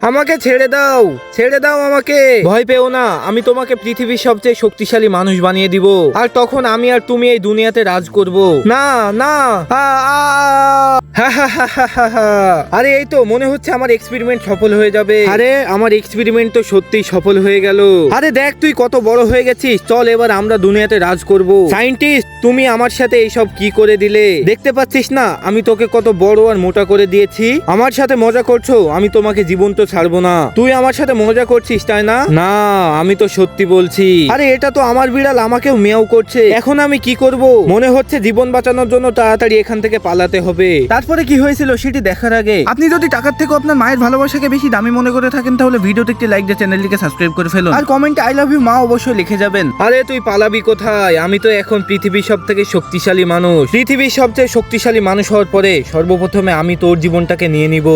আমাকে ছেড়ে দাও আমাকে। ভয় পেও না, আমি তোমাকে পৃথিবীর সবচেয়ে শক্তিশালী মানুষ বানিয়ে দিব, আর তখন আমি আর তুমি এই দুনিয়াতে রাজ করব। না না, আরে এই তো মনে হচ্ছে আমার এক্সপেরিমেন্ট সফল হয়ে যাবে। আরে আমার এক্সপেরিমেন্ট তো সত্যিই সফল হয়ে গেল। আরে দেখ তুই কত বড় হয়ে গেছিস, চল এবার আমরা দুনিয়াতে রাজ করব। সায়েন্টিস্ট, তুমি আমার সাথে এইসব কি করে দিলে? দেখতে পাচ্ছিস না আমি তোকে কত বড় আর মোটা করে দিয়েছি? আমার সাথে মজা করছো? আমি তোমাকে জীবন্ত ছাড়বো না। তুই আমার সাথে মজা করছিস তাই না? না, আমি তো সত্যি বলছি। আরে এটা তো আমার বিড়াল, আমাকেও মিয়াও করছে। এখন আমি কি করব? মনে হচ্ছে জীবন বাঁচানোর জন্য তাড়াতাড়ি এখান থেকে পালাতে হবে। তারপরে কি হয়েছিল সেটি দেখার আগে আপনি যদি টাকার থেকে আপনার মায়ের ভালোবাসাকে বেশি দামি মনে করে থাকেন তাহলে ভিডিওতে একটি লাইক দিয়ে চ্যানেলটিকে সাবস্ক্রাইব করে ফেলুন, আর কমেন্টে আই লাভ ইউ মা অবশ্যই লিখে যাবেন। আরে তুই পালাবি কোথায়? আমি তো এখন পৃথিবীর সব থেকে শক্তিশালী মানুষ। পৃথিবীর সবচেয়ে শক্তিশালী মানুষ হওয়ার পরে সর্বপ্রথমে আমি তোর জীবনটাকে নিয়ে নিব।